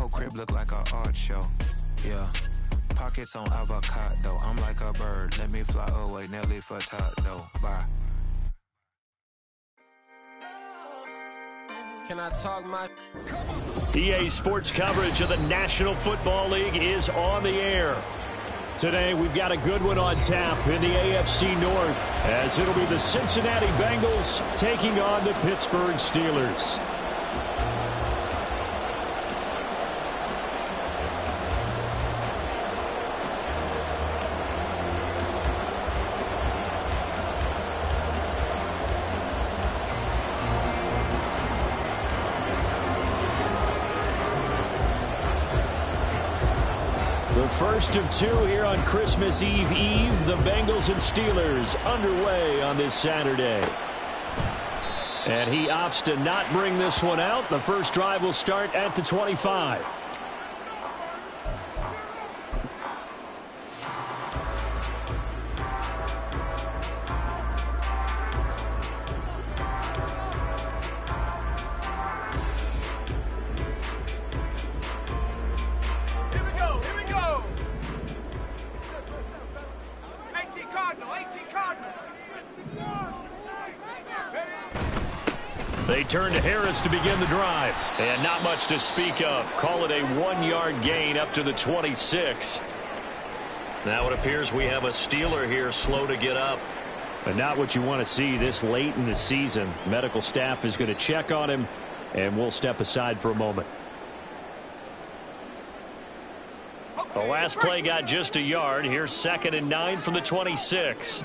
whole crib look like an art show. Yeah. Pockets on avocado. I'm like a bird. Let me fly away. Nelly Furtado. Bye. Can I talk my... EA Sports coverage of the National Football League is on the air. Today, we've got a good one on tap in the AFC North, as it'll be the Cincinnati Bengals taking on the Pittsburgh Steelers. First of two here on Christmas Eve. The Bengals and Steelers underway on this Saturday. And he opts to not bring this one out. The first drive will start at the 25. They turn to Harris to begin the drive. And not much to speak of. Call it a 1-yard gain up to the 26. Now it appears we have a Steeler here slow to get up. But not what you want to see this late in the season. Medical staff is going to check on him, and we'll step aside for a moment. The last play got just a yard. Here's 2nd and 9 from the 26.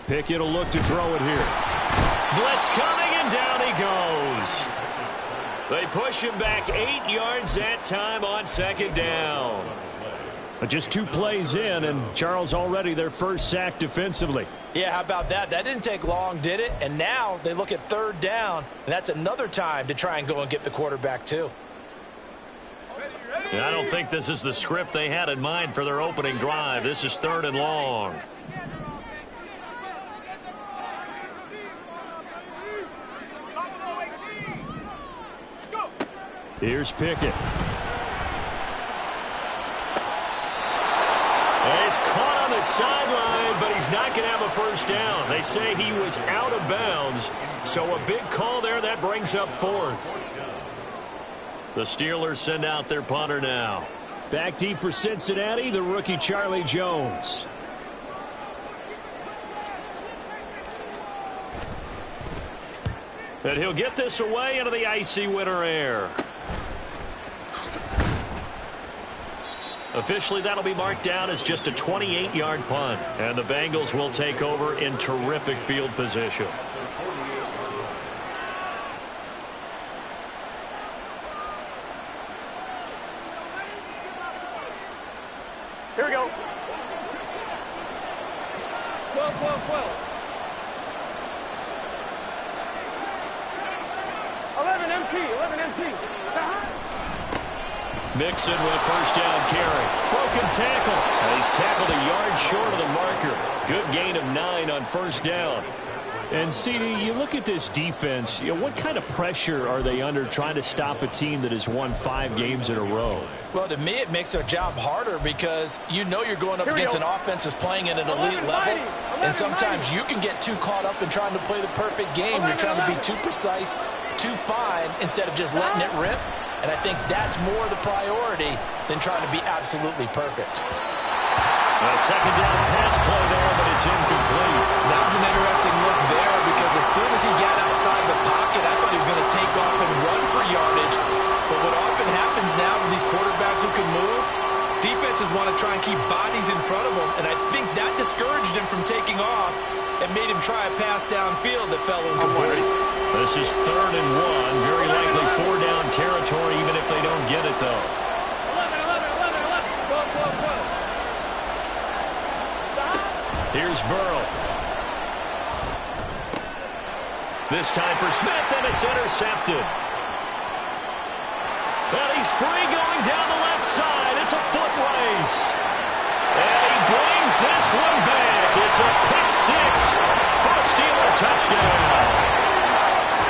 Pickett will look to throw it here. Blitz coming, and down he goes. They push him back 8 yards that time on 2nd down. But just 2 plays in, and Charles already their first sack defensively. Yeah, how about that? That didn't take long, did it? And now they look at 3rd down, and that's another time to try and go and get the quarterback too. And I don't think this is the script they had in mind for their opening drive. This is 3rd and long. Here's Pickett. And he's caught on the sideline, but he's not going to have a first down. They say he was out of bounds, so a big call there. That brings up 4th. The Steelers send out their punter now. Back deep for Cincinnati, the rookie Charlie Jones. And he'll get this away into the icy winter air. Officially, that'll be marked down as just a 28-yard punt. And the Bengals will take over in terrific field position. Here we go. 12, 12, 12. 11 MT, 11 MT. Mixon with a first down carry. Broken tackle. And he's tackled a yard short of the marker. Good gain of 9 on first down. And, CD, you look at this defense, what kind of pressure are they under trying to stop a team that has won 5 games in a row? Well, to me, it makes their job harder because you know you're going up against an offense that's playing at an elite level. And sometimes you can get too caught up in trying to play the perfect game. You're trying to be too precise, too fine, instead of just letting it rip. And I think that's more the priority than trying to be absolutely perfect. A second down pass play there, but it's incomplete. That was an interesting look there because as soon as he got outside the pocket, I thought he was going to take off and run for yardage. But what often happens now with these quarterbacks who can move, defenses want to try and keep bodies in front of them. And I think that discouraged him from taking off and made him try a pass downfield that fell incomplete. This is 3rd and 1. Very likely 4-down territory, even if they don't get it, though. 11, 11, 11, 12, 12, 12. Here's Burrow. This time for Smith, and it's intercepted. And he's free going down the left side. It's a foot race. And he brings this one back. It's a pick 6 for a Steeler touchdown.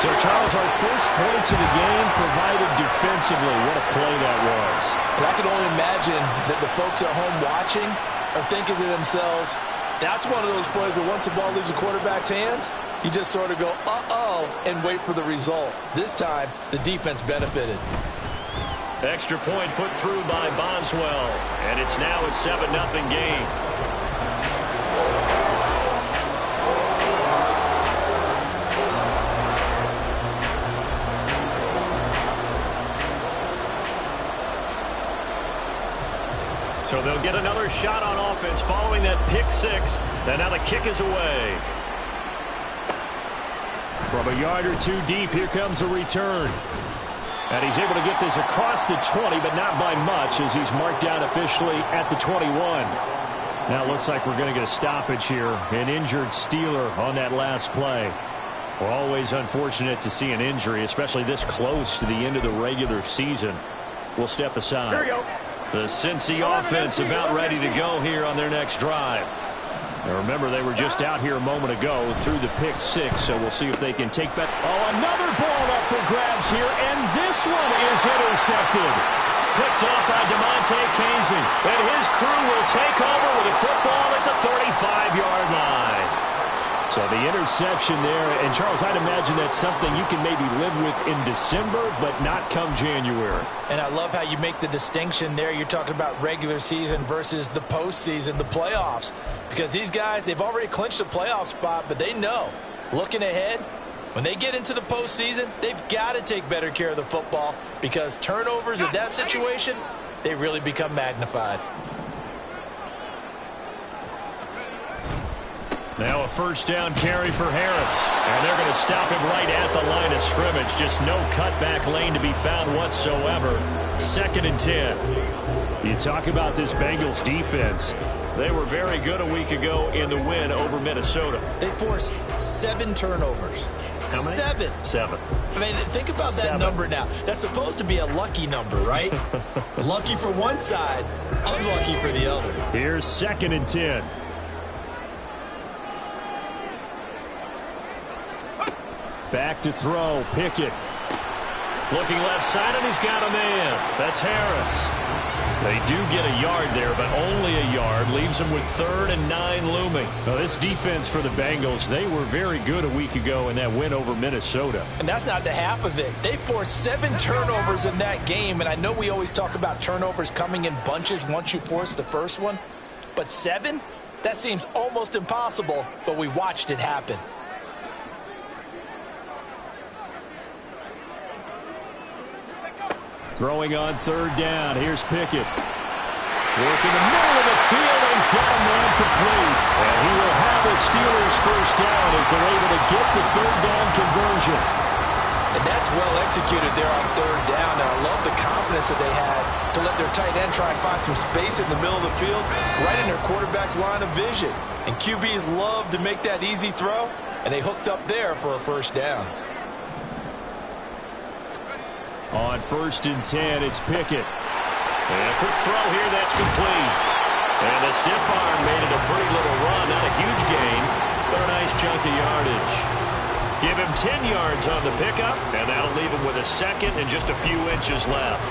So, Charles, our first points of the game provided defensively. What a play that was. And I can only imagine that the folks at home watching are thinking to themselves, that's one of those plays where once the ball leaves the quarterback's hands, you just sort of go, uh-oh, and wait for the result. This time, the defense benefited. Extra point put through by Boswell. And it's now a 7-0 game. So they'll get another shot on offense following that pick six. And now the kick is away. From a yard or two deep, here comes a return. And he's able to get this across the 20, but not by much, as he's marked down officially at the 21. Now it looks like we're going to get a stoppage here. An injured Steeler on that last play. We're always unfortunate to see an injury, especially this close to the end of the regular season. We'll step aside. Here we go. The Cincy offense about ready to go here on their next drive. Now remember, they were just out here a moment ago through the pick six, so we'll see if they can take back. Oh, another ball up for grabs here, and this one is intercepted. Picked off by DeMonte Casey, and his crew will take over with a football at the 35-yard line. So the interception there, and Charles, I'd imagine that's something you can maybe live with in December, but not come January. And I love how you make the distinction there. You're talking about regular season versus the postseason, the playoffs. Because these guys, they've already clinched a playoff spot, but they know, looking ahead, when they get into the postseason, they've got to take better care of the football, because turnovers in that situation, they really become magnified. Now a first down carry for Harris. And they're going to stop him right at the line of scrimmage. Just no cutback lane to be found whatsoever. 2nd and 10. You talk about this Bengals defense. They were very good a week ago in the win over Minnesota. They forced 7 turnovers. How many? 7. I mean, think about that number now. That's supposed to be a lucky number, right? Lucky for one side, unlucky for the other. Here's 2nd and 10. Back to throw, Pickett. Looking left side, and he's got a man. That's Harris. They do get a yard there, but only a yard. Leaves them with 3rd and 9 looming. Now, this defense for the Bengals, they were very good a week ago in that win over Minnesota. And that's not the half of it. They forced 7 turnovers in that game, and I know we always talk about turnovers coming in bunches once you force the first one, but 7? That seems almost impossible, but we watched it happen. Throwing on 3rd down. Here's Pickett. Working the middle of the field, and he's got a man complete. And he will have the Steelers' first down as they're able to get the 3rd down conversion. And that's well executed there on 3rd down. And I love the confidence that they had to let their tight end try and find some space in the middle of the field, right in their quarterback's line of vision. And QBs love to make that easy throw, and they hooked up there for a first down. On 1st and 10, it's Pickett. And a quick throw here, that's complete. And the stiff arm made it a pretty little run. Not a huge gain, but a nice chunk of yardage. Give him 10 yards on the pickup, and that'll leave him with a 2nd and just a few inches left.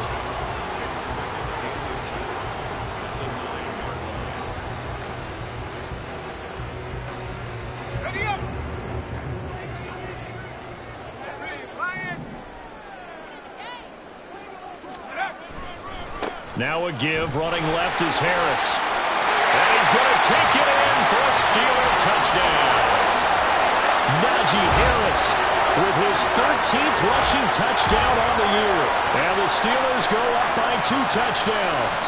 Now a give, running left is Harris. And he's going to take it in for a Steeler touchdown. Najee Harris with his 13th rushing touchdown on the year. And the Steelers go up by 2 touchdowns.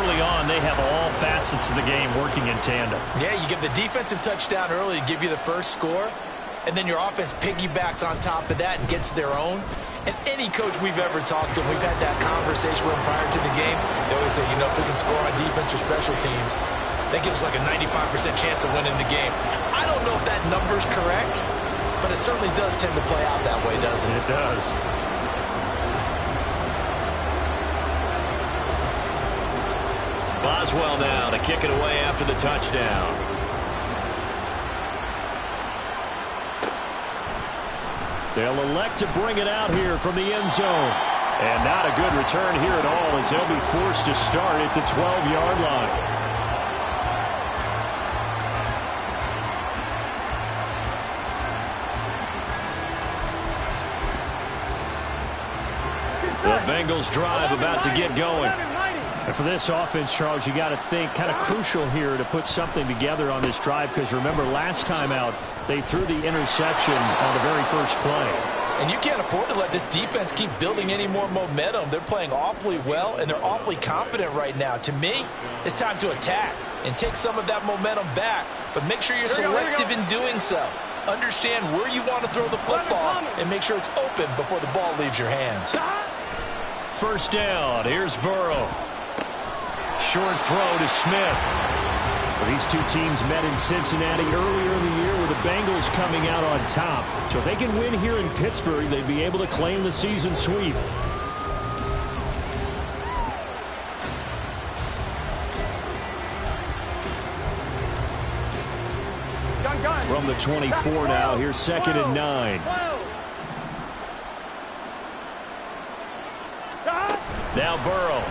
Early on, they have all facets of the game working in tandem. Yeah, you give the defensive touchdown early to give you the first score, and then your offense piggybacks on top of that and gets their own. And any coach we've ever talked to, we've had that conversation with them prior to the game. They always say, you know, if we can score on defense or special teams, that gives us like a 95% chance of winning the game. I don't know if that number's correct, but it certainly does tend to play out that way, doesn't it? It does. Boswell now to kick it away after the touchdown. They'll elect to bring it out here from the end zone. And not a good return here at all, as they'll be forced to start at the 12-yard line. The Bengals drive about to get going. And for this offense, Charles, you got to think kind of crucial here to put something together on this drive, because remember last time out they threw the interception on the very first play. And you can't afford to let this defense keep building any more momentum. They're playing awfully well, and they're awfully confident right now. To me, it's time to attack and take some of that momentum back, but make sure you're selective in doing so. Understand where you want to throw the football and make sure it's open before the ball leaves your hands. First down, here's Burrow. Short throw to Smith. Well, these two teams met in Cincinnati earlier in the year with the Bengals coming out on top. So if they can win here in Pittsburgh, they'd be able to claim the season sweep. From the 24 now, here's 2nd and 9. Now Burrow.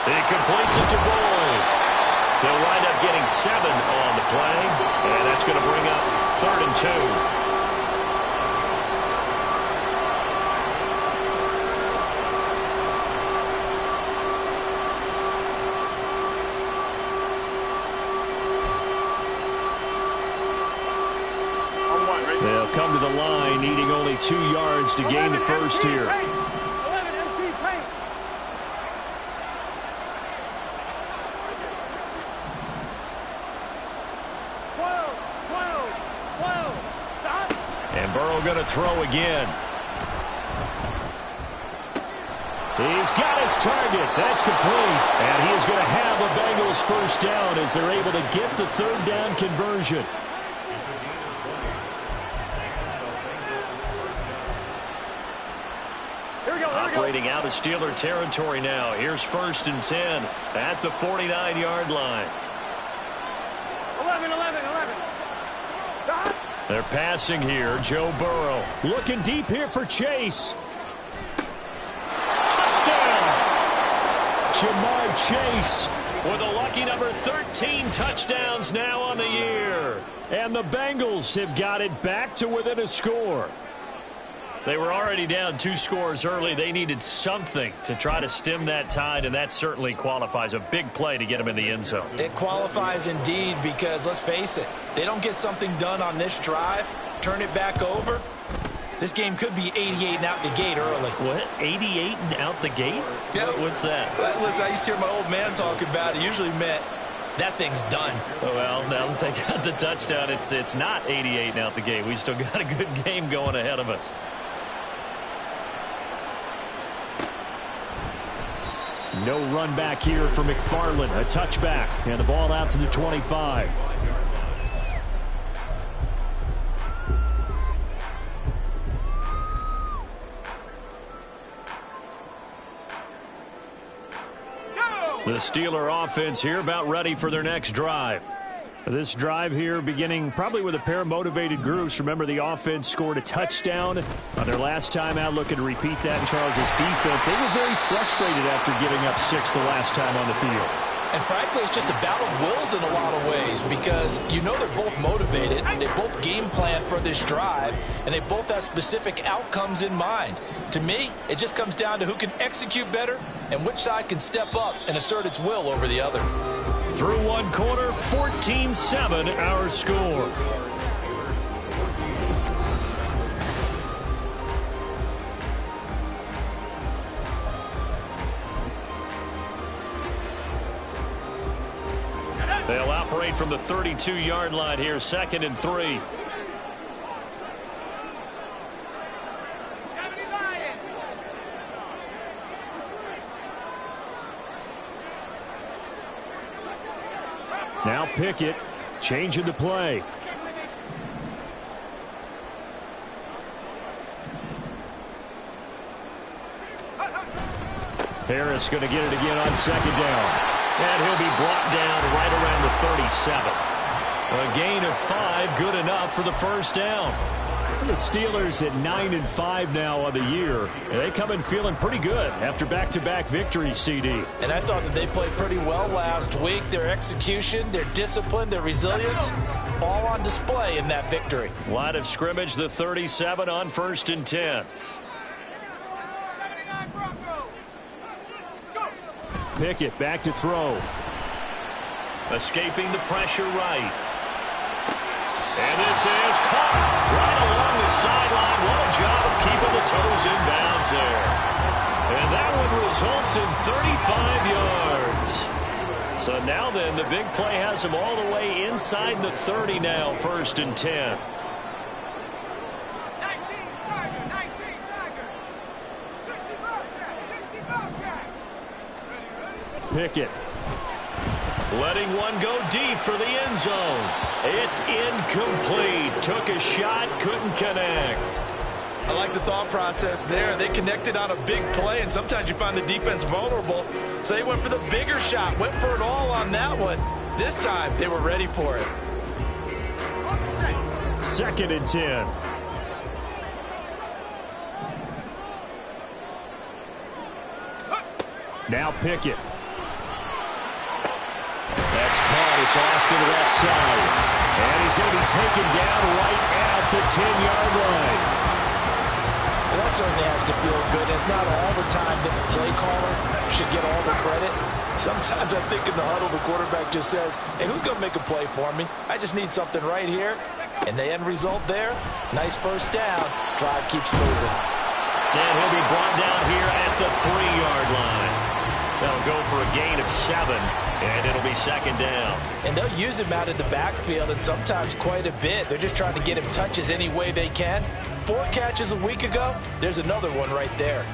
He completes it to Boyd. He'll wind up getting 7 on the play, and that's going to bring up 3rd and 2. They'll come to the line, needing only 2 yards to gain the first here. 11 MT paint. Stop. And Burrow going to throw again. He's got his target. That's complete. And he is going to have the Bengals first down as they're able to get the 3rd down conversion. Operating out of Steeler territory now. Here's 1st and 10 at the 49-yard line. 11. Stop. They're passing here. Joe Burrow looking deep here for Chase. Touchdown! Jamar Chase with a lucky number 13 touchdowns now on the year. And the Bengals have got it back to within a score. They were already down 2 scores early. They needed something to try to stem that tide, and that certainly qualifies. A big play to get them in the end zone. It qualifies indeed, because let's face it, they don't get something done on this drive, turn it back over, this game could be 88 and out the gate early. What? 88 and out the gate? Yeah. What's that? Listen, I used to hear my old man talk about it. Usually meant that thing's done. Well, now that they got the touchdown, it's not 88 and out the gate. We still got a good game going ahead of us. No run back here for McFarland. A touchback. And the ball out to the 25. The Steeler offense here about ready for their next drive. This drive here beginning probably with a pair of motivated groups. Remember, the offense scored a touchdown on their last time out. Looking to repeat that in Charles's defense. They were very frustrated after giving up 6 the last time on the field. And frankly, it's just a battle of wills in a lot of ways, because you know they're both motivated, they both game plan for this drive, and they both have specific outcomes in mind. To me, it just comes down to who can execute better and which side can step up and assert its will over the other. Through one quarter, 14-7 our score. They'll operate from the 32-yard line here, 2nd and 3. Now Pickett changing the play. Harris going to get it again on 2nd down. And he'll be brought down right around the 37. A gain of 5, good enough for the first down. The Steelers at 9-5 now on the year. And they come in feeling pretty good after back-to-back victories, CD. And I thought that they played pretty well last week. Their execution, their discipline, their resilience, all on display in that victory. Line of scrimmage, the 37 on 1st and 10. Pickett back to throw. Escaping the pressure right. And this is caught right along the sideline. What a job of keeping the toes in bounds there. And that one results in 35 yards. So now then, the big play has him all the way inside the 30 now, 1st and 10. 19 Tiger. 60 Bobcat. Pickett. Letting one go deep for the end zone. It's incomplete. Took a shot, couldn't connect. I like the thought process there. They connected on a big play, and sometimes you find the defense vulnerable. So they went for the bigger shot, went for it all on that one. This time, they were ready for it. 2nd and 10. Now Pickett. That's caught. It's Austin left side. And he's going to be taken down right at the 10-yard line. Well, that certainly has to feel good. It's not all the time that the play caller should get all the credit. Sometimes I think in the huddle, the quarterback just says, hey, who's going to make a play for me? I just need something right here. And the end result there, nice first down. Drive keeps moving. And he'll be brought down here at the 3-yard line. They'll go for a gain of 7, and it'll be 2nd down. And they'll use him out in the backfield, and sometimes quite a bit. They're just trying to get him touches any way they can. 4 catches a week ago. There's another one right there.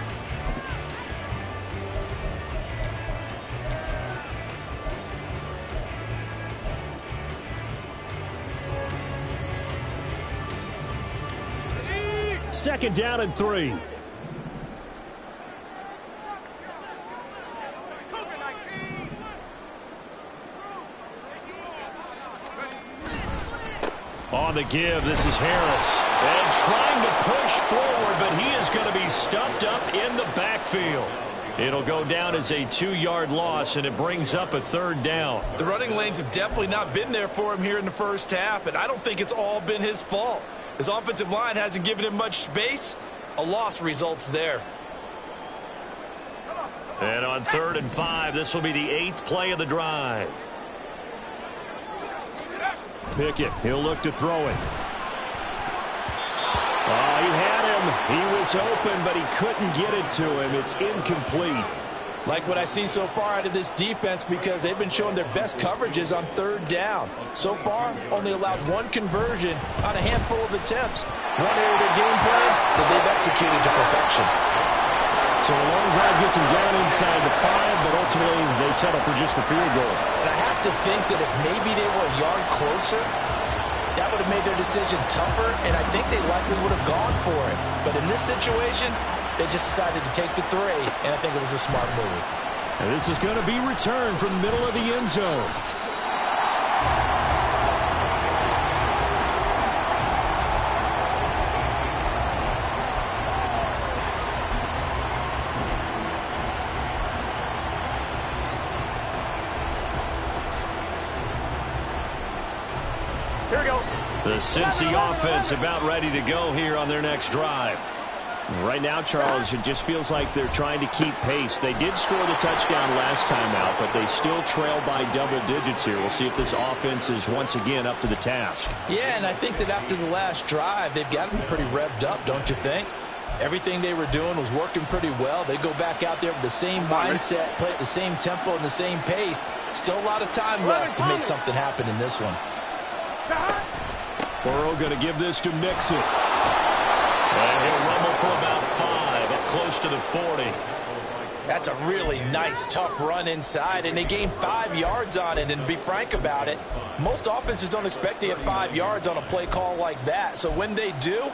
Second down and 3. On the give, this is Harris. And trying to push forward, but he is going to be stuffed up in the backfield. It'll go down as a 2-yard loss, and it brings up a 3rd down. The running lanes have definitely not been there for him here in the first half, and I don't think it's all been his fault. His offensive line hasn't given him much space. A loss results there. And on 3rd and 5, this will be the 8th play of the drive. Pickett, he'll look to throw it. Oh, he had him. He was open, but he couldn't get it to him. It's incomplete. Like what I see so far out of this defense, because they've been showing their best coverages on 3rd down. So far, only allowed 1 conversion on a handful of attempts. One area of their game plan that they've executed to perfection. So a long drive gets them down inside the 5, but ultimately they settle for just the field goal. And I have to think that if maybe they were a yard closer, that would have made their decision tougher, and I think they likely would have gone for it. But in this situation, they just decided to take the 3, and I think it was a smart move. And this is going to be returned from the middle of the end zone. Here we go. The Cincy offense about ready to go here on their next drive. Right now, Charles, it just feels like they're trying to keep pace. They did score the touchdown last time out, but they still trail by double digits here. We'll see if this offense is once again up to the task. Yeah, and I think that after the last drive, they've got to be pretty revved up, don't you think? Everything they were doing was working pretty well. They go back out there with the same mindset, play at the same tempo and the same pace. Still a lot of time left to make something happen in this one. Burrow going to give this to Mixon. And he'll rumble for about 5 at close to the 40. That's a really nice, tough run inside, and they gained 5 yards on it. And to be frank about it, most offenses don't expect to get 5 yards on a play call like that. So when they do,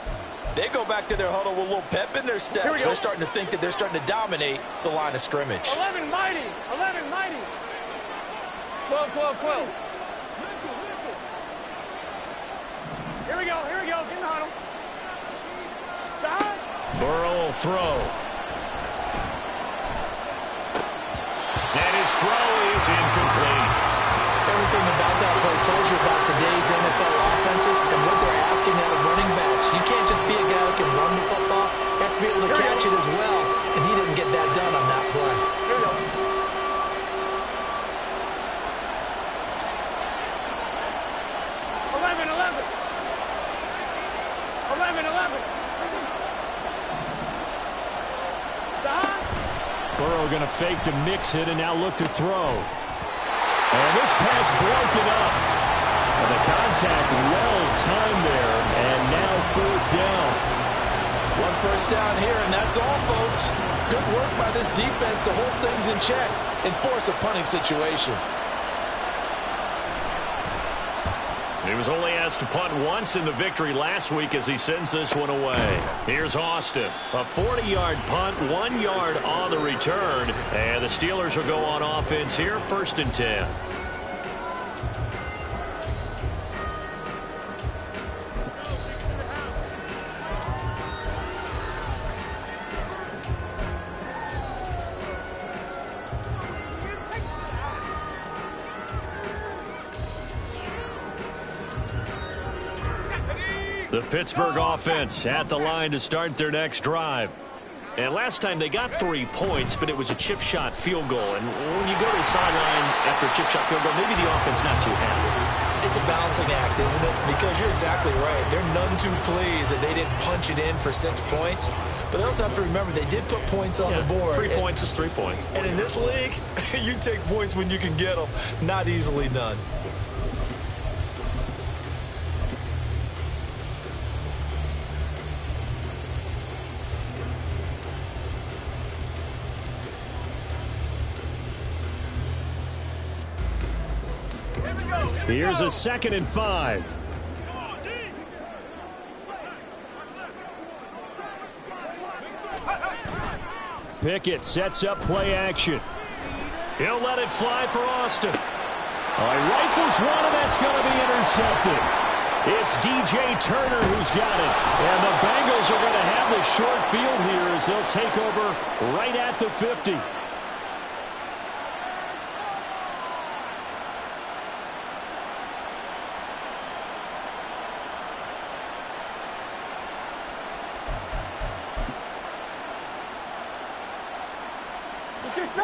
they go back to their huddle with a little pep in their steps. They're starting to think that they're starting to dominate the line of scrimmage. 11 mighty. 11 mighty. 12, 12, 12. Here we go. Get in the huddle. Stop. Burrow will throw. And his throw is incomplete. Everything about that play tells you about today's NFL offenses and what they're asking out of running backs. You can't just be a guy that can run the football. You have to be able to catch it as well, and he didn't get that done on that play. Here we go. 11. Stop. Burrow going to fake to mix it and now look to throw. And this pass broken up. And the contact well timed there, and now 4th down. 1 first down here, and that's all, folks. Good work by this defense to hold things in check and force a punting situation. He was only asked to punt once in the victory last week as he sends this one away. Here's Austin. A 40-yard punt, 1 yard on the return. And the Steelers will go on offense here, 1st and 10. The Pittsburgh offense at the line to start their next drive. And last time they got 3 points, but it was a chip shot field goal. And when you go to the sideline after a chip shot field goal, maybe the offense not too happy. It's a balancing act, isn't it? Because you're exactly right. They're none too pleased that they didn't punch it in for 6 points. But they also have to remember they did put points on the board. 3 points is 3 points. And in this league, you take points when you can get them. Not easily done. Here's a 2nd and 5. Pickett sets up play action. He'll let it fly for Austin. Rifles one, and that's going to be intercepted. It's DJ Turner who's got it. And the Bengals are going to have the short field here as they'll take over right at the 50.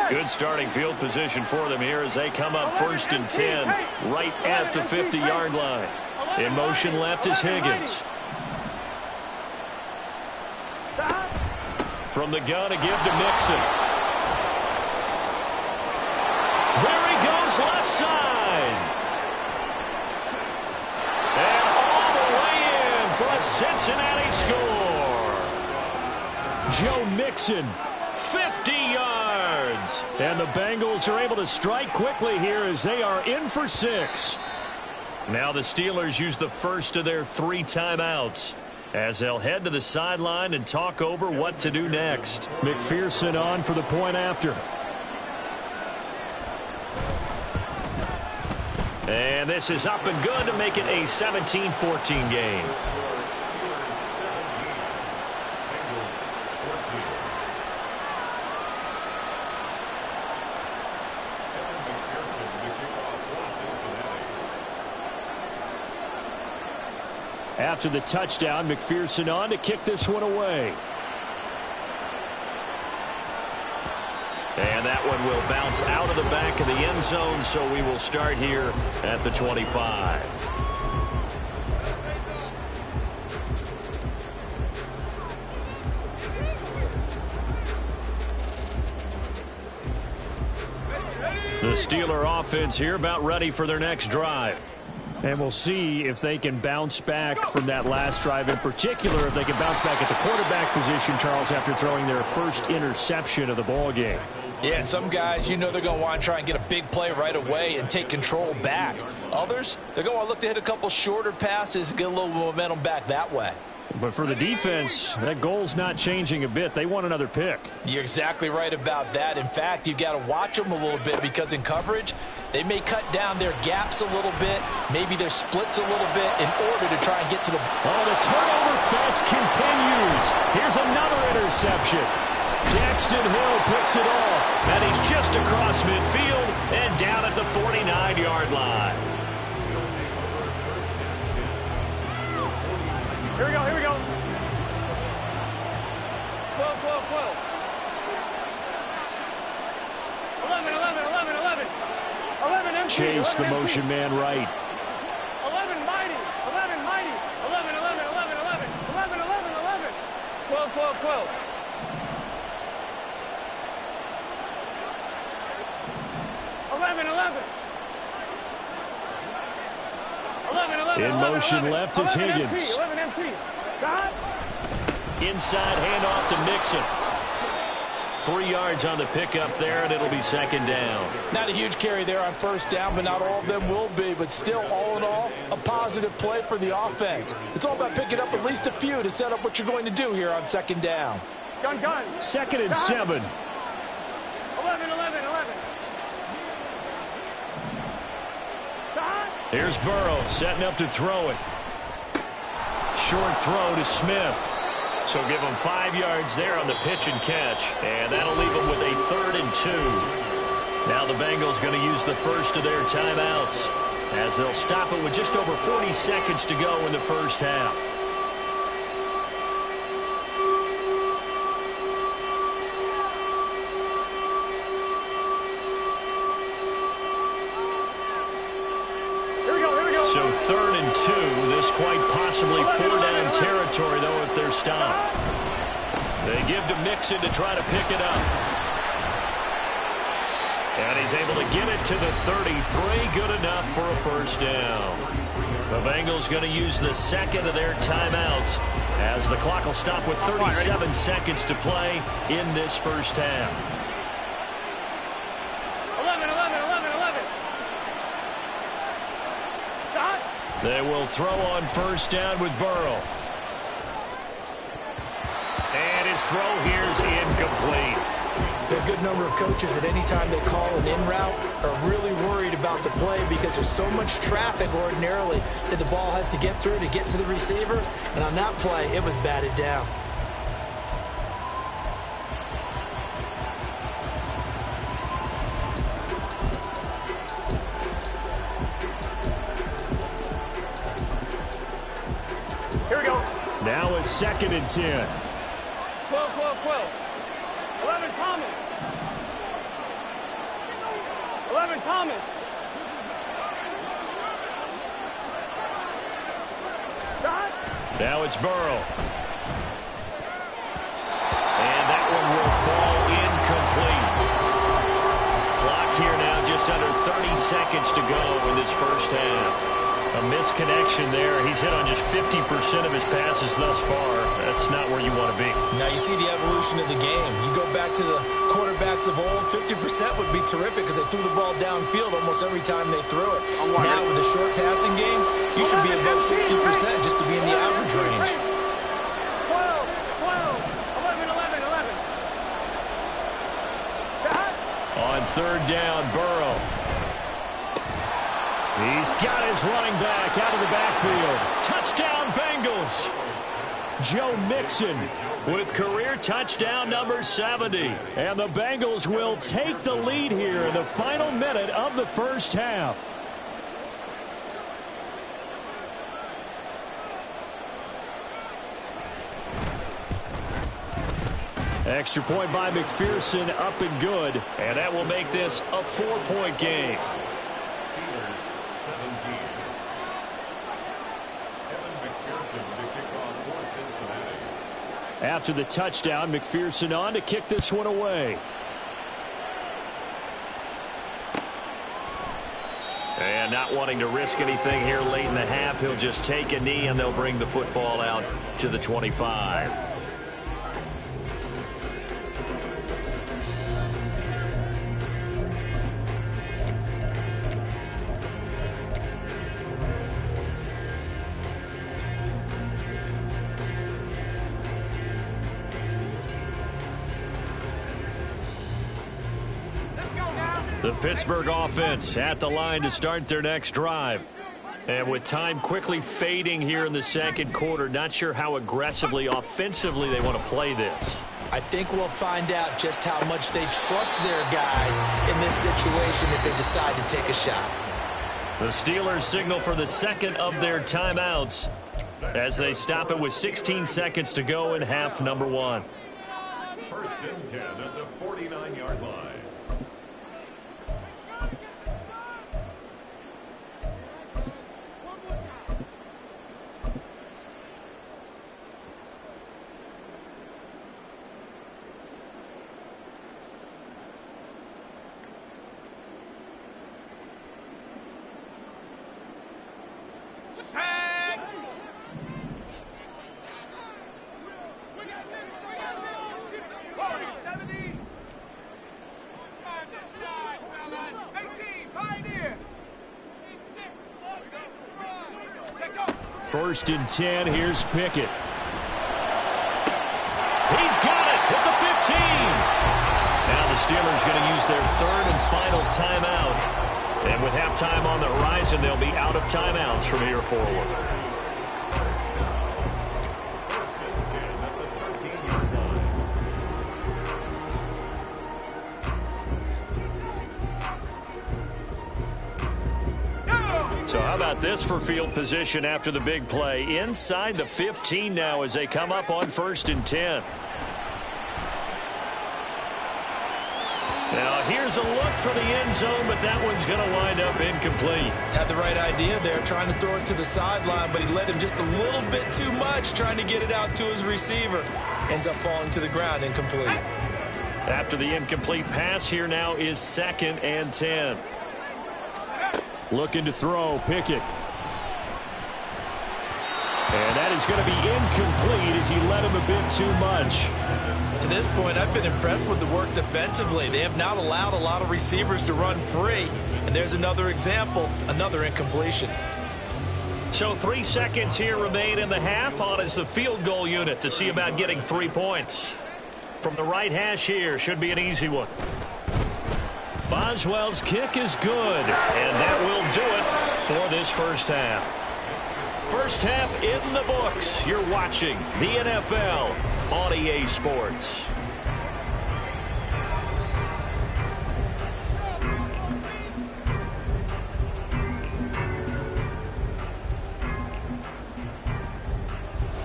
Good starting field position for them here as they come up 1st and 10 right at the 50-yard line. In motion left is Higgins. From the gun, a give to Mixon. There he goes, left side. And all the way in for a Cincinnati score. Joe Mixon, 50 yards. And the Bengals are able to strike quickly here as they are in for 6. Now the Steelers use the first of their 3 timeouts as they'll head to the sideline and talk over what to do next. McPherson on for the point after. And this is up and good to make it a 17-14 game. After the touchdown, McPherson on to kick this one away. And that one will bounce out of the back of the end zone, so we will start here at the 25. The Steeler offense here about ready for their next drive. And we'll see if they can bounce back from that last drive, in particular if they can bounce back at the quarterback position, Charles, after throwing their first interception of the ball game. Yeah, and some guys, you know they're going to want to try and get a big play right away and take control back. Others, they're going to look to hit a couple shorter passes and get a little momentum back that way. But for the defense, that goal's not changing a bit. They want another pick. You're exactly right about that. In fact, you've got to watch them a little bit because in coverage, They may cut down their gaps a little bit, maybe their splits a little bit in order to try and get to the... Oh, the turnover fest continues. Here's another interception. Daxton Hill picks it off. And he's just across midfield and down at the 49-yard line. Here we go, here we go. 12, 12, 12. 11, 11, 11, 11. 11 empty. Chase 11 the motion man right. 11 mighty. 11 mighty. 11, 11, 11, 11. 11, 11, 11. 12, 12, 12. 11, 11. 11, 11, In 11, motion 11. left is 11 Higgins. MT, 11 MT. God. Inside handoff to Mixon. 3 yards on the pickup there, and it'll be second down. Not a huge carry there on first down, but not all of them will be. But still, all in all, a positive play for the offense. It's all about picking up at least a few to set up what you're going to do here on second down. Gun, gun. Second and 7. 11, 11, 11. God. Here's Burrow setting up to throw it. Short throw to Smith. So give him 5 yards there on the pitch and catch. And that'll leave him with a 3rd and 2. Now the Bengals going to use the first of their timeouts as they'll stop it with just over 40 seconds to go in the first half. So 3rd and 2. This quite possibly 4-down territory, though, if they're stopped. They give to Mixon to try to pick it up. And he's able to get it to the 33. Good enough for a first down. The Bengals going to use the second of their timeouts as the clock will stop with 37 seconds to play in this first half. 11, 11, 11, 11. Stop. They will throw on first down with Burrow. And his throw here's incomplete. There are a good number of coaches that any time they call an in route are really worried about the play because there's so much traffic ordinarily that the ball has to get through to get to the receiver. And on that play, it was batted down. Here we go. Now a 2nd and 10. 12, 12, 12. 11 Thomas. 11 Thomas. God. Now it's Burrow. And that one will fall incomplete. Clock here now just under 30 seconds to go in this first half. A misconnection there. He's hit on just 50% of his passes thus far. That's not where you want to be. Now you see the evolution of the game. You go back to the quarterbacks of old, 50% would be terrific because they threw the ball downfield almost every time they threw it. Now with the short passing game, you should be above 60% just to be in the average range. 12, 12, 11, 11, 11. God. On 3rd down, Burrow. He's got his running back out of the backfield. Touchdown, Bengals. Joe Mixon with career touchdown number 70. And the Bengals will take the lead here in the final minute of the first half. Extra point by McPherson, up and good. And that will make this a 4-point game. After the touchdown, McPherson on to kick this one away. And not wanting to risk anything here late in the half, he'll just take a knee and they'll bring the football out to the 25. The The Pittsburgh offense at the line to start their next drive. And with time quickly fading here in the second quarter, not sure how aggressively, offensively they want to play this. I think we'll find out just how much they trust their guys in this situation if they decide to take a shot. The Steelers signal for the second of their timeouts as they stop it with 16 seconds to go in half number one. First and 10 at the 49-yard line. First and 10, here's Pickett. He's got it at the 15. Now the Steelers going to use their third and final timeout. And with halftime on the horizon, they'll be out of timeouts from here forward. First and 10 at the 13-yard line. So how about this for field position after the big play? Inside the 15 now as they come up on first and 10. Now here's a look for the end zone, but that one's going to wind up incomplete. Had the right idea there, trying to throw it to the sideline, but he led him just a little bit too much, trying to get it out to his receiver. Ends up falling to the ground, incomplete. After the incomplete pass, here now is second and 10. Looking to throw, Pickett. And that is going to be incomplete as he led him a bit too much. To this point, I've been impressed with the work defensively. They have not allowed a lot of receivers to run free. And there's another example, another incompletion. So 3 seconds here remain in the half. On is the field goal unit to see about getting 3 points. From the right hash here, should be an easy one. Boswell's kick is good, and that will do it for this first half. First half in the books. You're watching the NFL on EA Sports.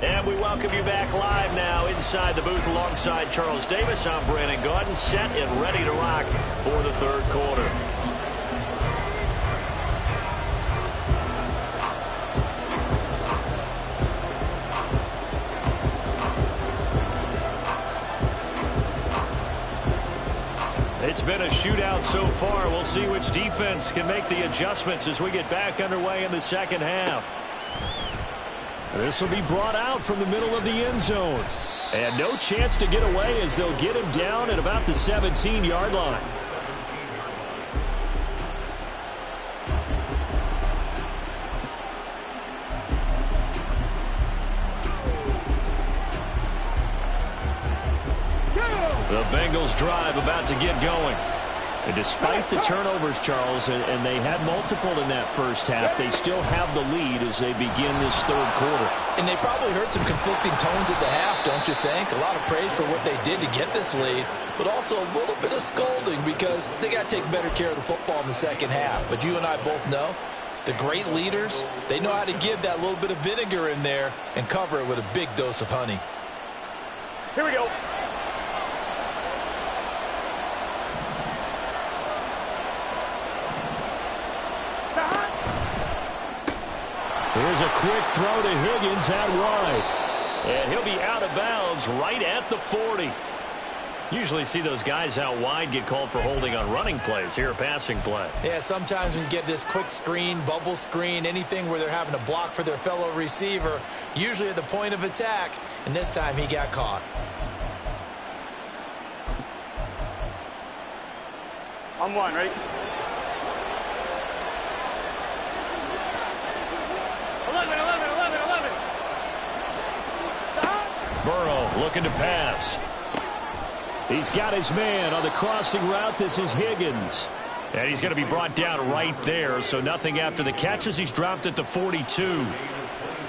And we welcome you back live now inside the booth alongside Charles Davis. I'm Brandon Gaudin, set and ready to rock for the third quarter. It's been a shootout so far. We'll see which defense can make the adjustments as we get back underway in the second half. This will be brought out from the middle of the end zone. And no chance to get away as they'll get him down at about the 17-yard line. The Bengals drive about to get going. And despite the turnovers, Charles, and they had multiple in that first half, they still have the lead as they begin this third quarter. And they probably heard some conflicting tones at the half, don't you think? A lot of praise for what they did to get this lead, but also a little bit of scolding because they got to take better care of the football in the second half. But you and I both know the great leaders, they know how to give that little bit of vinegar in there and cover it with a big dose of honey. Here we go. Here's a quick throw to Higgins out wide. And he'll be out of bounds right at the 40. Usually see those guys out wide get called for holding on running plays. Here a passing play. Yeah, sometimes when you get this quick screen, bubble screen, anything where they're having to block for their fellow receiver, usually at the point of attack, and this time he got caught. On one, ready? 11, 11, 11, 11. Stop. Burrow looking to pass. He's got his man on the crossing route. This is Higgins. And he's going to be brought down right there, so nothing after the catch as he's dropped at the 42.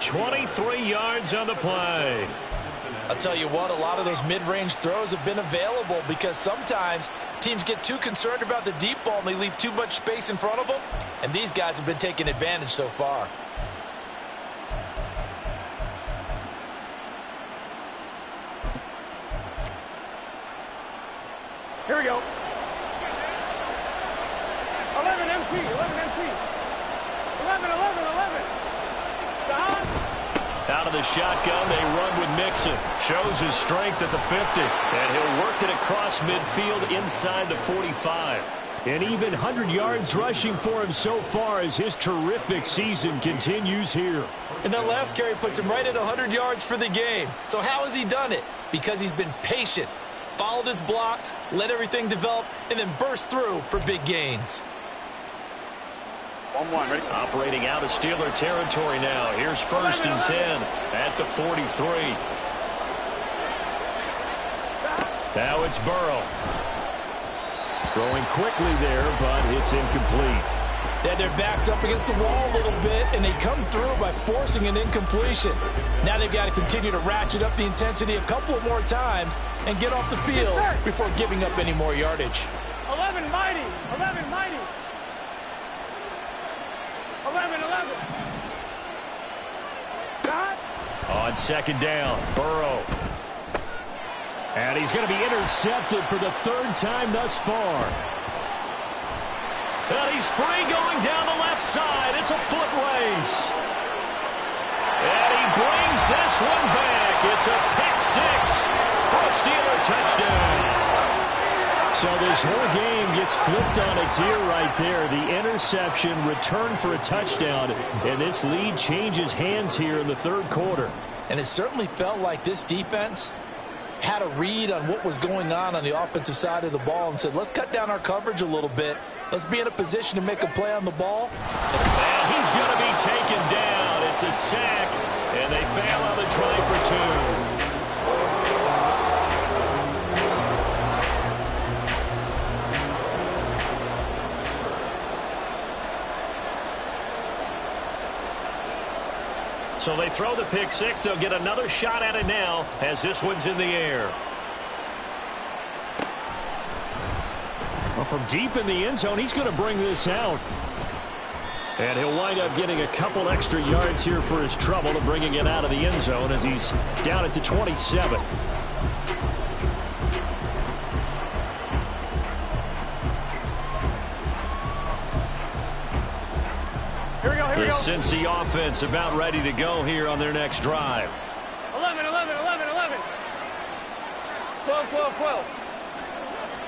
23 yards on the play. I'll tell you what, a lot of those mid-range throws have been available because sometimes teams get too concerned about the deep ball and they leave too much space in front of them, and these guys have been taking advantage so far. Here we go. 11 MT, 11 MT. 11, 11, 11. Stop. Out of the shotgun, they run with Mixon. Shows his strength at the 50. And he'll work it across midfield inside the 45. And even 100 yards rushing for him so far as his terrific season continues here. And that last carry puts him right at 100 yards for the game. So how has he done it? Because he's been patient, followed his blocks, let everything develop, and then burst through for big gains. 1-1, ready? Operating out of Steeler territory now. Here's 1st and 10 at the 43. Now it's Burrow. Throwing quickly there, but it's incomplete. They had their backs up against the wall a little bit, and they come through by forcing an incompletion. Now they've got to continue to ratchet up the intensity a couple more times and get off the field before giving up any more yardage. 11 mighty, 11 mighty. 11, 11. Stop. On 2nd down, Burrow. And he's going to be intercepted for the 3rd time thus far. And he's free going down the left side. It's a foot race. And he brings this one back. It's a pick 6 for a Steeler touchdown. So this whole game gets flipped on its ear right there. The interception, return for a touchdown, and this lead changes hands here in the 3rd quarter. And it certainly felt like this defense had a read on what was going on the offensive side of the ball and said, let's cut down our coverage a little bit. Let's be in a position to make a play on the ball. And he's going to be taken down. It's a sack, and they fail on the try for 2. So they throw the pick 6. They'll get another shot at it now as this one's in the air. Well, from deep in the end zone, he's going to bring this out. And he'll wind up getting a couple extra yards here for his trouble to bringing it out of the end zone as he's down at the 27. The Cincy offense about ready to go here on their next drive. 11, 11, 11, 11. 12, 12, 12.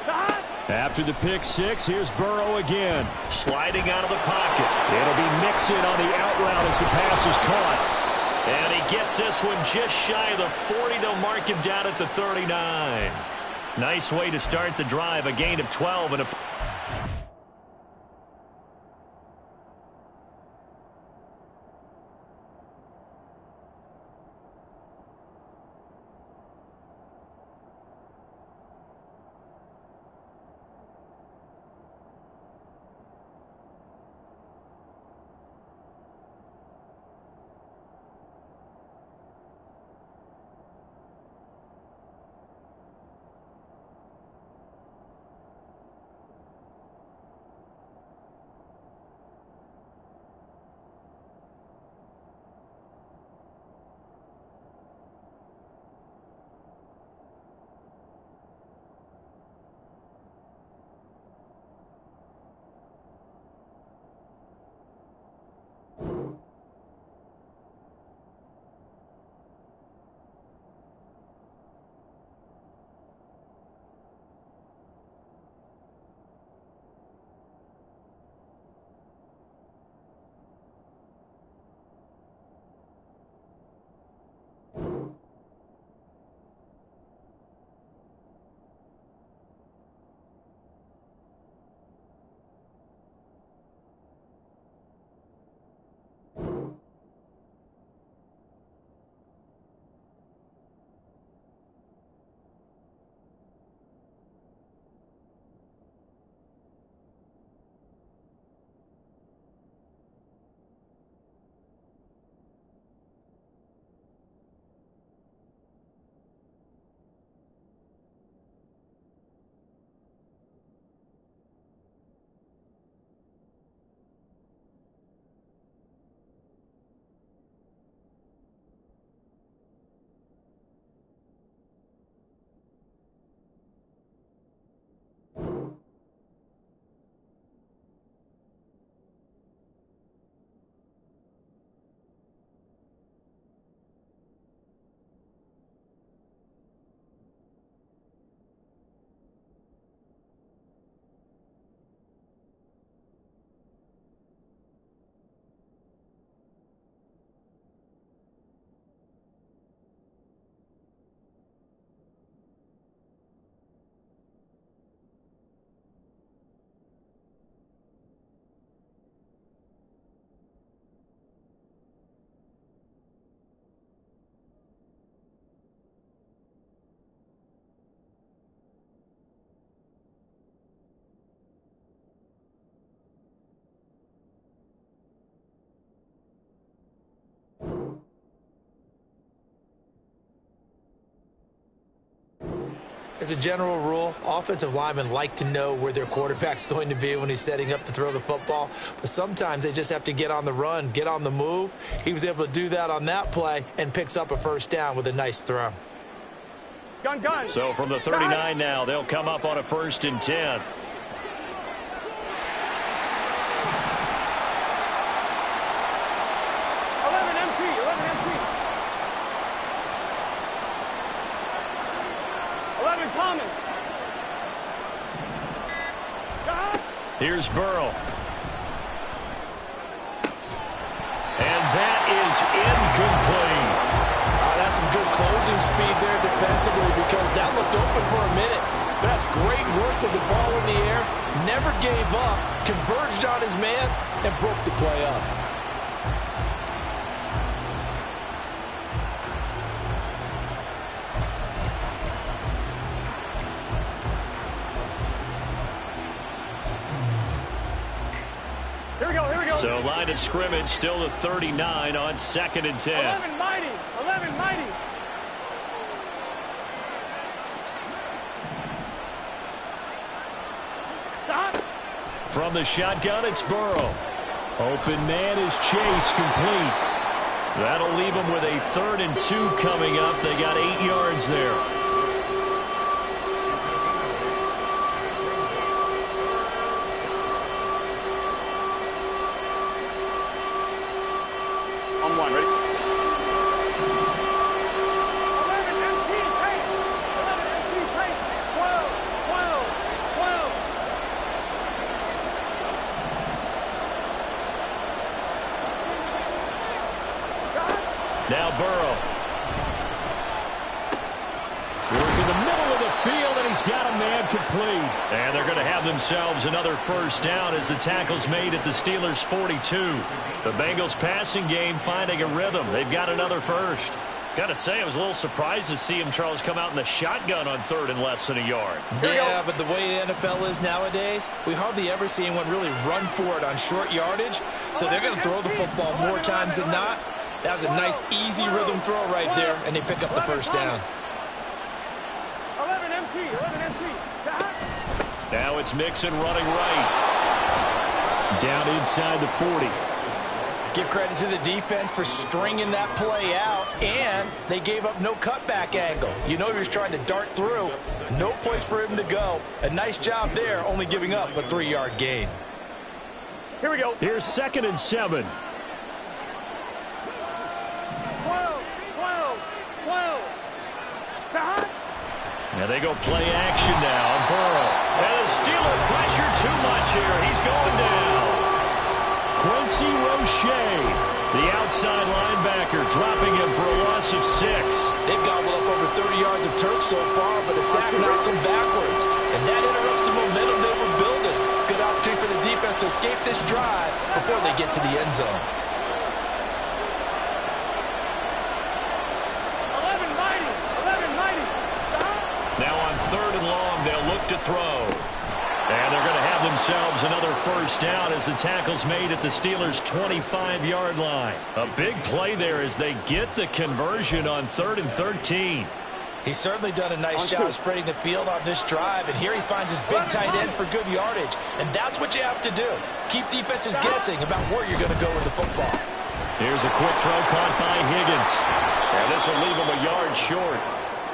Stop. After the pick 6, here's Burrow again. Sliding out of the pocket. It'll be Mixon on the out route as the pass is caught. And he gets this one just shy of the 40. They'll mark him down at the 39. Nice way to start the drive. A gain of 12 and a... As a general rule, offensive linemen like to know where their quarterback's going to be when he's setting up to throw the football. But sometimes they just have to get on the run, get on the move. He was able to do that on that play and picks up a first down with a nice throw. Gun. So from the 39 now, they'll come up on a 1st and 10. Here's Burrow. And that is incomplete. That's some good closing speed there defensively because that looked open for a minute. But that's great work with the ball in the air. Never gave up, converged on his man, and broke the play up. Here we go. So line of scrimmage still the 39 on 2nd and 10. 11 mighty. Stop. From the shotgun, it's Burrow. Open man is Chase, complete. That'll leave them with a 3rd and 2 coming up. They got 8 yards there. One, ready? 11 MT tape. 11 MT tape. 12. Now Burrow. Work in the middle of the field, and he's got a man complete. And they're going to have themselves another first down as the tackle's made at the Steelers' 42. The Bengals passing game finding a rhythm. They've got another first. Got to say, I was a little surprised to see him, Charles, come out in the shotgun on 3rd and less than a yard. Yeah, but the way the NFL is nowadays, we hardly ever see anyone really run for it on short yardage. So they're going to throw the football more times than not. That was a nice, easy rhythm throw right there, and they pick up the first down. 11 MT. Now it's Mixon running right. Down inside the 40. Give credit to the defense for stringing that play out, and they gave up no cutback angle. You know he was trying to dart through. No place for him to go. A nice job there, only giving up a 3-yard gain. Here we go. Here's 2nd and 7. 12. Stop. Now they go play action now. Burrow. And the Steeler pressure too much here. He's going down. Quincy Roche, the outside linebacker, dropping him for a loss of 6. They've gobbled up over 30 yards of turf so far, but a sack knocks them backwards. And that interrupts the momentum they were building. Good opportunity for the defense to escape this drive before they get to the end zone. 11 mighty. Stop. Now on 3rd and long, they'll look to throw. And they're going to have themselves another first down as the tackle's made at the Steelers' 25-yard line. A big play there as they get the conversion on 3rd and 13. He's certainly done a nice job spreading the field on this drive, and here he finds his big tight end for good yardage. And that's what you have to do. Keep defenses guessing about where you're going to go with the football. Here's a quick throw caught by Higgins. And this will leave him a yard short.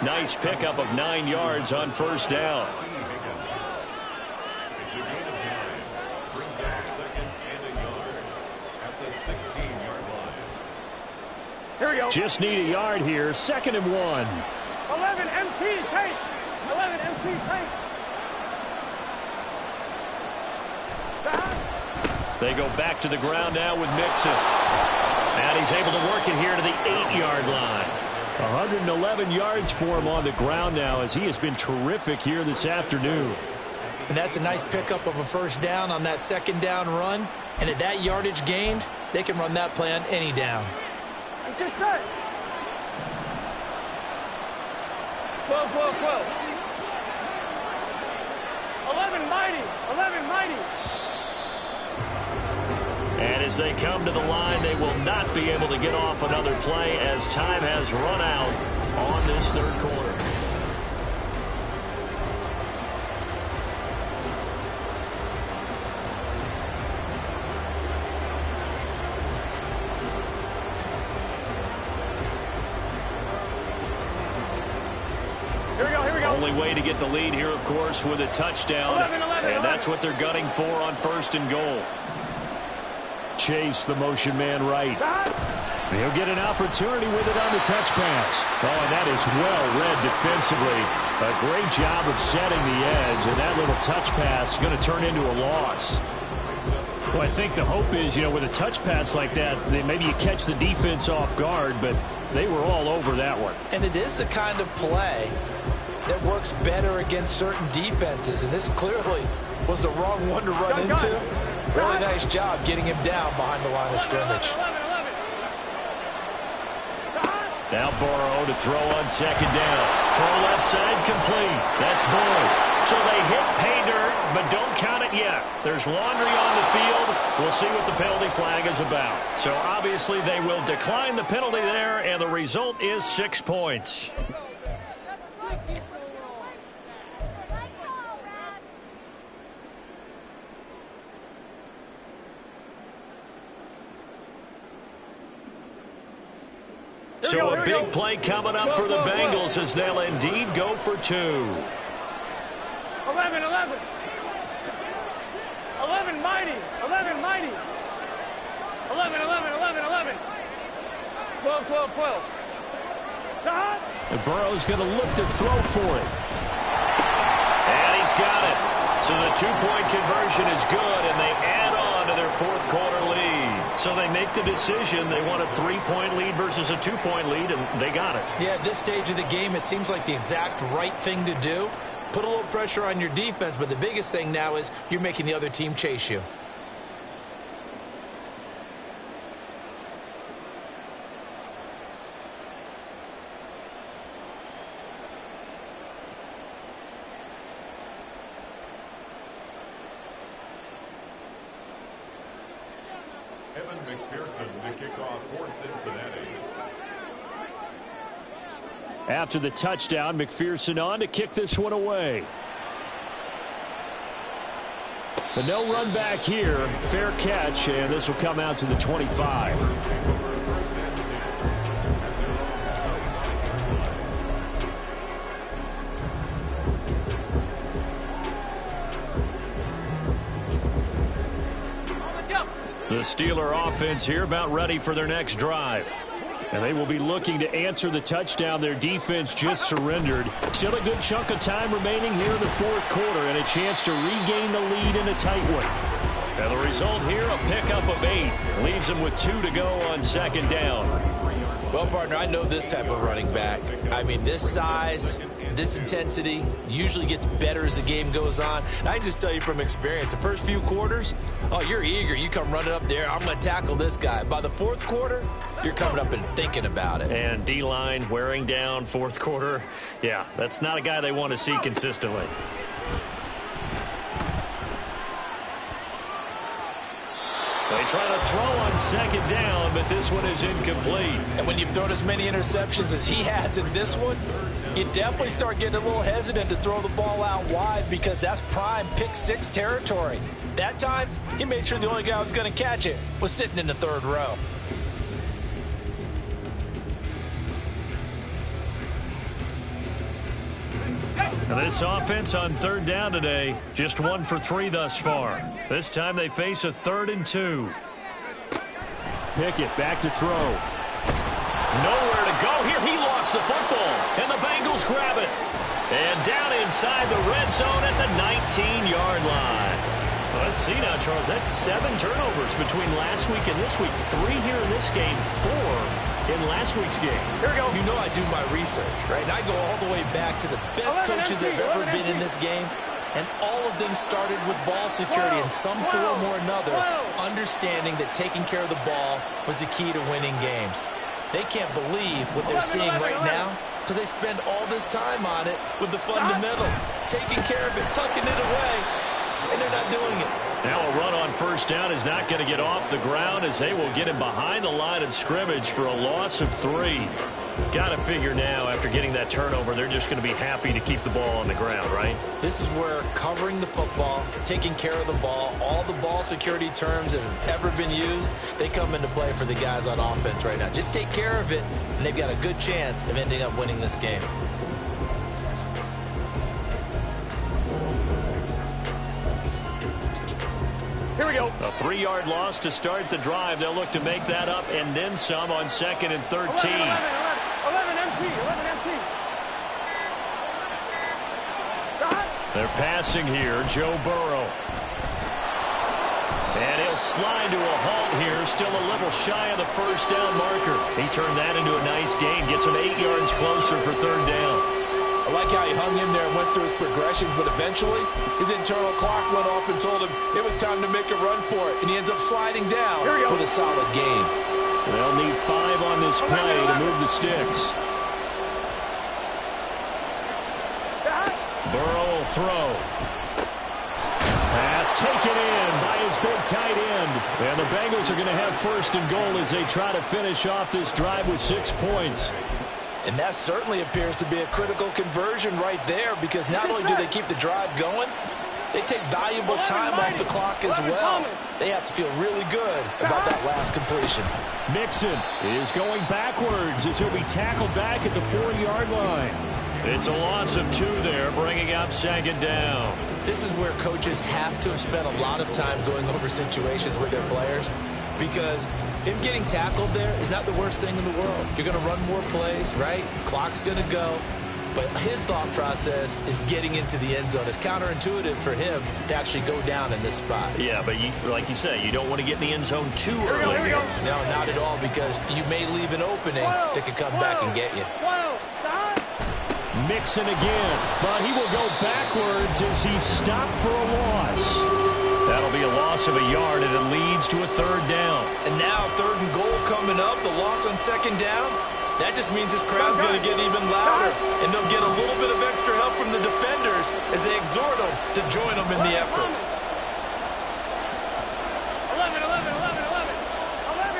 Nice pickup of 9 yards on first down. Here we go. Just need a yard here. 2nd and 1. 11 MT tape. 11 MT tape. Stop. They go back to the ground now with Mixon. And he's able to work it here to the 8-yard line. 111 yards for him on the ground now as he has been terrific here this afternoon. And that's a nice pickup of a first down on that 2nd down run. And at that yardage gained, they can run that play on any down. It's just set. 12. 11 mighty. And as they come to the line, they will not be able to get off another play as time has run out on this 3rd quarter. only way to get the lead here, of course, with a touchdown. 11. And that's what they're gunning for on 1st and goal. Chase the motion man right. He'll get an opportunity with it on the touch pass. Oh, and that is well read defensively. A great job of setting the edge, and that little touch pass is going to turn into a loss. Well, I think the hope is, with a touch pass like that, maybe you catch the defense off guard, but they were all over that one. And it is the kind of play that works better against certain defenses, and this clearly was the wrong one to run into. Really nice job getting him down behind the line of scrimmage. Now Burrow to throw on 2nd down. Throw left side complete. That's Boyd. So they hit pay dirt, but don't count it yet. There's laundry on the field. We'll see what the penalty flag is about. So obviously they will decline the penalty there, and the result is 6 points. So a big play coming up for the Bengals as they'll indeed go for 2. 11. 11 mighty. 11 mighty. 11. 12. And Burrow's going to look to throw for it. And he's got it. So the 2-point conversion is good, and they add on to their 4th quarter lead. So they make the decision. They want a 3-point lead versus a 2-point lead, and they got it. Yeah, at this stage of the game, it seems like the exact right thing to do. Put a little pressure on your defense, but the biggest thing now is you're making the other team chase you. After the touchdown, McPherson on to kick this one away. But no run back here. Fair catch, and this will come out to the 25. The Steeler offense here about ready for their next drive. And they will be looking to answer the touchdown their defense just surrendered. Still a good chunk of time remaining here in the 4th quarter and a chance to regain the lead in a tight one. And the result here, a pickup of 8. Leaves them with 2 to go on 2nd down. Well, partner, I know this type of running back. I mean, this size, this intensity usually gets better as the game goes on. And I can just tell you from experience, the first few quarters, oh, you're eager. You come running up there, I'm going to tackle this guy. By the 4th quarter, you're coming up and thinking about it. And D-line wearing down 4th quarter. Yeah, that's not a guy they want to see consistently. They try to throw on 2nd down, but this one is incomplete. And when you've thrown as many interceptions as he has in this one, you definitely start getting a little hesitant to throw the ball out wide because that's prime pick 6 territory. That time, he made sure the only guy who was going to catch it was sitting in the 3rd row. Now this offense on 3rd down today, just 1 for 3 thus far. This time they face a 3rd and 2. Pickett back to throw. Nowhere to go here. He lost the football, and the Bengals grab it. And down inside the red zone at the 19-yard line. Well, let's see now, Charles. That's 7 turnovers between last week and this week. 3 here in this game, 4 in last week's game. Here we go. You know I do my research, right? And I go all the way back to the best coaches that have ever been in this game. And all of them started with ball security in some form or another, understanding that taking care of the ball was the key to winning games. They can't believe what they're seeing right now because they spend all this time on it with the fundamentals, taking care of it, tucking it away, and they're not doing it. Now a run on 1st down is not going to get off the ground as they will get him behind the line of scrimmage for a loss of 3. Got to figure now, after getting that turnover, they're just going to be happy to keep the ball on the ground, right? This is where covering the football, taking care of the ball, all the ball security terms that have ever been used, they come into play for the guys on offense right now. Just take care of it, and they've got a good chance of ending up winning this game. A 3-yard loss to start the drive. They'll look to make that up and then some on 2nd and 13. 11 empty. 11 empty. They're passing here. Joe Burrow. And he'll slide to a halt here. Still a little shy of the first down marker. He turned that into a nice gain. Gets him 8 yards closer for 3rd down. I like how he hung in there and went through his progressions, but eventually his internal clock went off and told him it was time to make a run for it, and he ends up sliding down with a solid gain. They'll need 5 on this play to move the sticks. Burrow will throw. Pass taken in by his big tight end. And the Bengals are going to have 1st and goal as they try to finish off this drive with 6 points. And that certainly appears to be a critical conversion right there, because not only do they keep the drive going, they take valuable time off the clock as well. They have to feel really good about that last completion. Mixon is going backwards as he'll be tackled back at the 4-yard line. It's a loss of 2 there, bringing up 2nd down. This is where coaches have to have spent a lot of time going over situations with their players, because him getting tackled there is not the worst thing in the world. You're going to run more plays, right? Clock's going to go. But his thought process is getting into the end zone. It's counterintuitive for him to actually go down in this spot. Yeah, but like you say, you don't want to get in the end zone too early. Here we go. No, not at all, because you may leave an opening that could come back and get you. Mixon again, but he will go backwards as he stopped for a loss. That'll be a loss of a yard, and it leads to a 3rd down. And now 3rd and goal coming up, the loss on 2nd down. That just means this crowd's going to get even louder, and they'll get a little bit of extra help from the defenders as they exhort them to join them in the effort. 11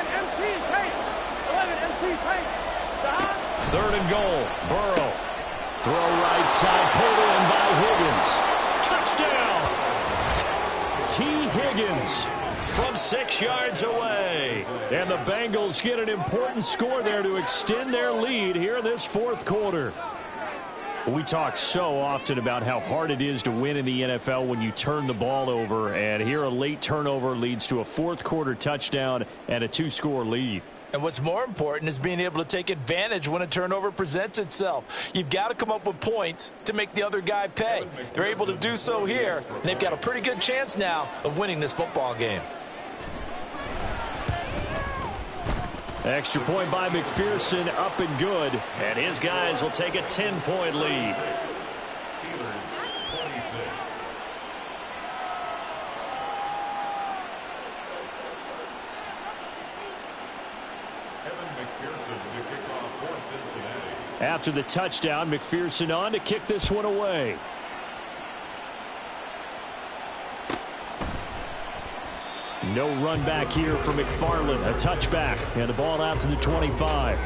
empty paint. 11 empty paint. 3rd and goal. Burrow. Throw right side, pulled in by Higgins. Touchdown! T. Higgins from 6 yards away. And the Bengals get an important score there to extend their lead here in this 4th quarter. We talk so often about how hard it is to win in the NFL when you turn the ball over. And here a late turnover leads to a 4th quarter touchdown and a 2-score lead. And what's more important is being able to take advantage when a turnover presents itself. You've got to come up with points to make the other guy pay. They're able to do so here, and they've got a pretty good chance now of winning this football game. Extra point by McPherson, up and good. And his guys will take a 10-point lead. After the touchdown, McPherson on to kick this one away. No run back here for McFarland. A touchback and the ball out to the 25.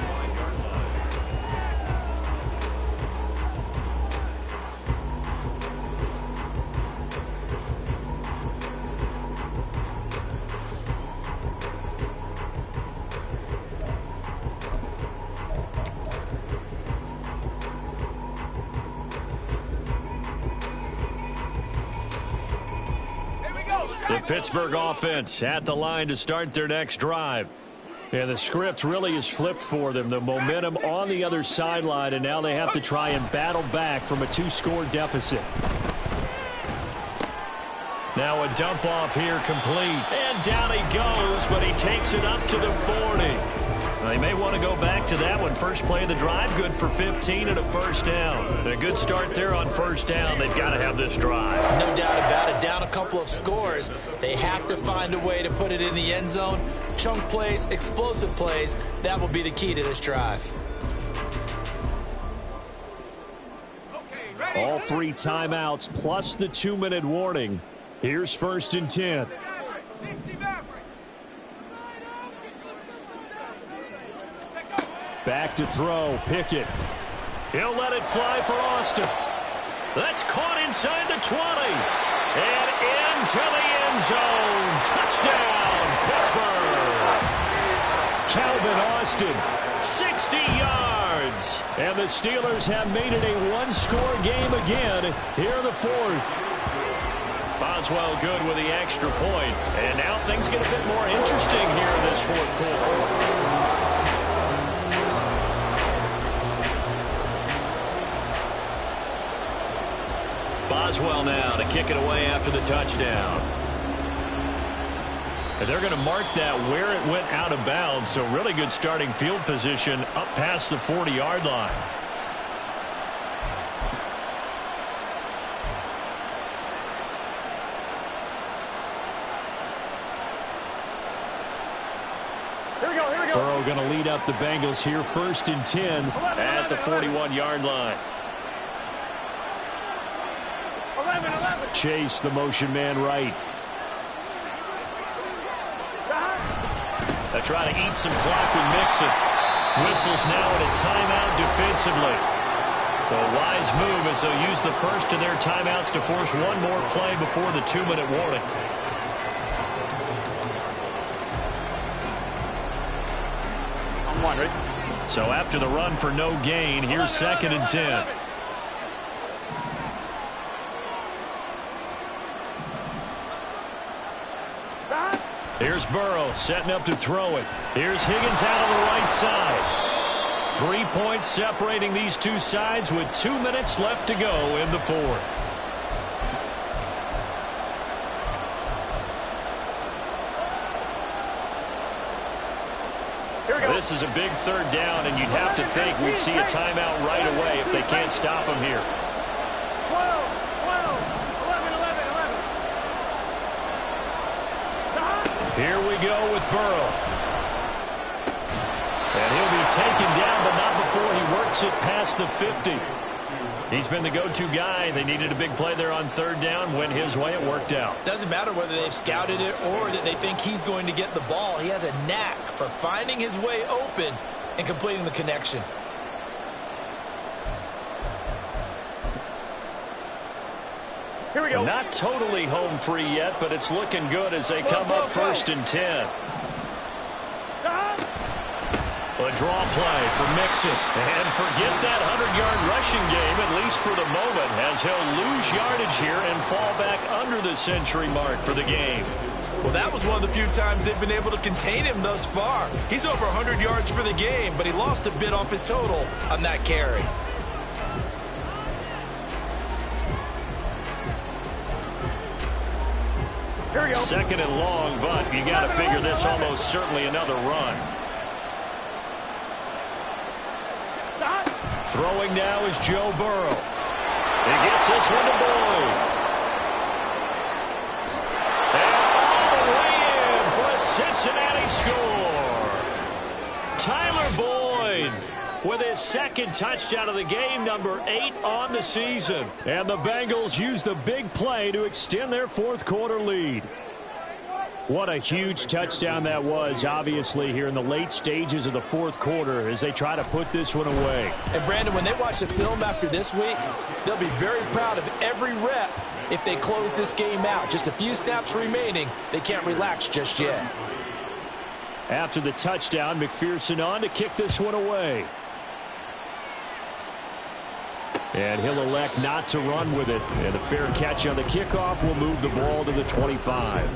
The Pittsburgh offense at the line to start their next drive. And the script really is flipped for them. The momentum on the other sideline, and now they have to try and battle back from a 2-score deficit. Now a dump off here complete. And down he goes, but he takes it up to the 40. They may want to go back to that one. First play of the drive, good for 15 and a 1st down. And a good start there on 1st down. They've got to have this drive. No doubt about it. Down a couple of scores. They have to find a way to put it in the end zone. Chunk plays, explosive plays. That will be the key to this drive. All 3 timeouts plus the 2-minute warning. Here's 1st and 10. Back to throw. Pickett. He'll let it fly for Austin. That's caught inside the 20. And into the end zone. Touchdown, Pittsburgh. Calvin Austin, 60 yards. And the Steelers have made it a 1-score game again here in the 4th. Boswell good with the extra point. And now things get a bit more interesting here in this fourth quarter. Boswell now to kick it away after the touchdown. And they're going to mark that where it went out of bounds. So really good starting field position up past the 40-yard line. Burrow going to lead up the Bengals here, 1st and 10 at the 41-yard line. 11. Chase, the motion man right. They try to eat some clock with Mixon. Whistles now at a timeout defensively. So a wise move as they'll use the first of their timeouts to force one more play before the 2-minute warning. So after the run for no gain, here's 2nd and 10. Here's Burrow setting up to throw it. Here's Higgins out on the right side. 3 points separating these two sides with 2 minutes left to go in the fourth. This is a big 3rd down, and you'd have to think we'd see a timeout right away if they can't stop him here. 11. Here we go with Burrow. And he'll be taken down, but not before he works it past the 50. He's been the go-to guy. They needed a big play there on 3rd down. Went his way. It worked out. Doesn't matter whether they've scouted it or that they think he's going to get the ball. He has a knack for finding his way open and completing the connection. Here we go. Not totally home free yet, but it's looking good as they come up 1st and 10. A draw play for Mixon. And forget that 100-yard rushing game, at least for the moment, as he'll lose yardage here and fall back under the century mark for the game. Well, that was one of the few times they've been able to contain him thus far. He's over 100 yards for the game, but he lost a bit off his total on that carry. Here we go. 2nd and long, but you got to figure this almost certainly another run. Throwing now is Joe Burrow. He gets this one to Boyd. And all the way in for a Cincinnati score. Tyler Boyd with his 2nd touchdown of the game, number 8 on the season. And the Bengals use the big play to extend their 4th quarter lead. What a huge touchdown that was, obviously, here in the late stages of the 4th quarter as they try to put this one away. And, Brandon, when they watch the film after this week, they'll be very proud of every rep if they close this game out. Just a few snaps remaining. They can't relax just yet. After the touchdown, McPherson on to kick this one away. And he'll elect not to run with it. And a fair catch on the kickoff will move the ball to the 25.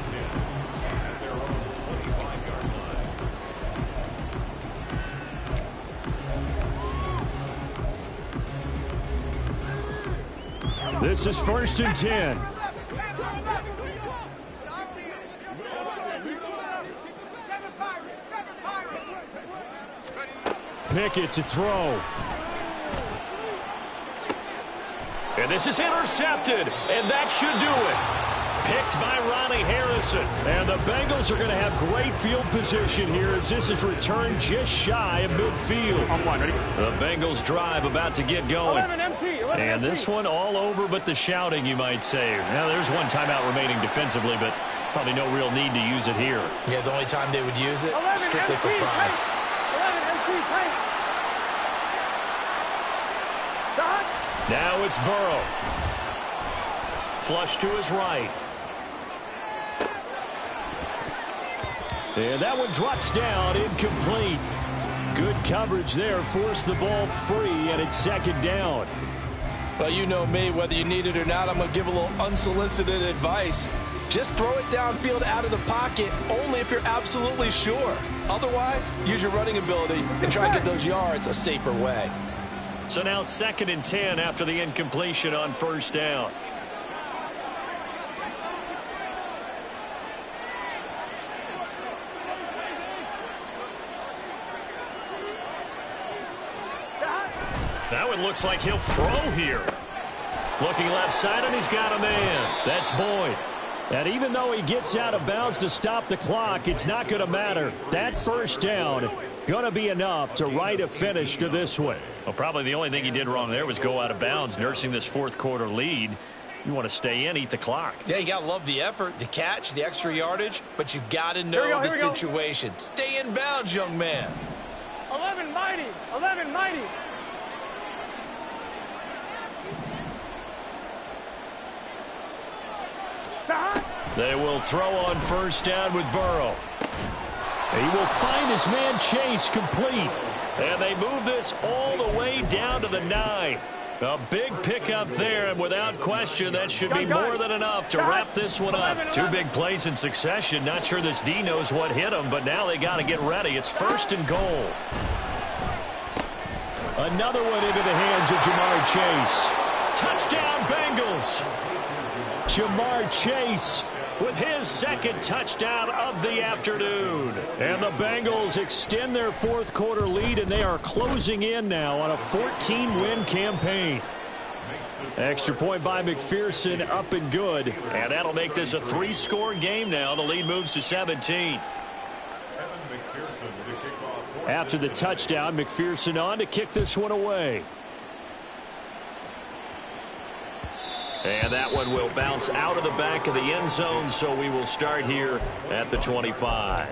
This is 1st and 10. Pickett to throw. And this is intercepted, and that should do it. Picked by Ronnie Harrison. And the Bengals are going to have great field position here as this is returned just shy of midfield. The Bengals drive about to get going. 11 MT. And this one all over but the shouting, you might say. Now, there's one timeout remaining defensively, but probably no real need to use it here. Yeah, the only time they would use it, strictly for pride. 11 MT, tight. Now it's Burrow. Flush to his right. And that one drops down, incomplete. Good coverage there, forced the ball free, and it's 2nd down. Well, you know me, whether you need it or not, I'm going to give a little unsolicited advice. Just throw it downfield out of the pocket only if you're absolutely sure. Otherwise, use your running ability and try and get those yards a safer way. So now 2nd and 10 after the incompletion on 1st down. Now it looks like he'll throw here. Looking left side, and he's got a man. That's Boyd. And even though he gets out of bounds to stop the clock, it's not going to matter. That 1st down going to be enough to write a finish to this one. Well, probably the only thing he did wrong there was go out of bounds, nursing this 4th quarter lead. You want to stay in, eat the clock. Yeah, you got to love the effort, the catch, the extra yardage, but you got to know the situation. Stay in bounds, young man. 11 mighty. 11 mighty. They will throw on 1st down with Burrow. He will find his man Chase complete. And they move this all the way down to the 9. A big pickup there, and without question, that should be more than enough to wrap this one up. 2 big plays in succession. Not sure this D knows what hit him, but now they got to get ready. It's 1st and goal. Another one into the hands of Jamar Chase. Touchdown, Bengals. Jamar Chase with his 2nd touchdown of the afternoon. And the Bengals extend their 4th quarter lead, and they are closing in now on a 14-win campaign. Extra point by McPherson, up and good. And that'll make this a 3-score game now. The lead moves to 17. After the touchdown, McPherson on to kick this one away. And that one will bounce out of the back of the end zone, so we will start here at the 25.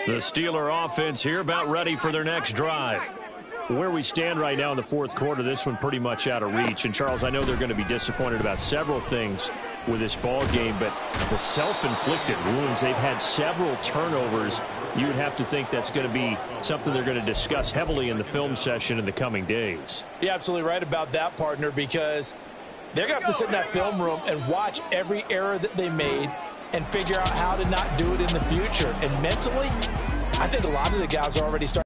The Steeler offense here about ready for their next drive. Where we stand right now in the 4th quarter, this one pretty much out of reach. And, Charles, I know they're going to be disappointed about several things with this ball game, but the self-inflicted wounds, they've had several turnovers. You would have to think that's going to be something they're going to discuss heavily in the film session in the coming days. You're absolutely right about that, partner, because they're going to have to sit in that film room and watch every error that they made and figure out how to not do it in the future. And mentally, I think a lot of the guys are already starting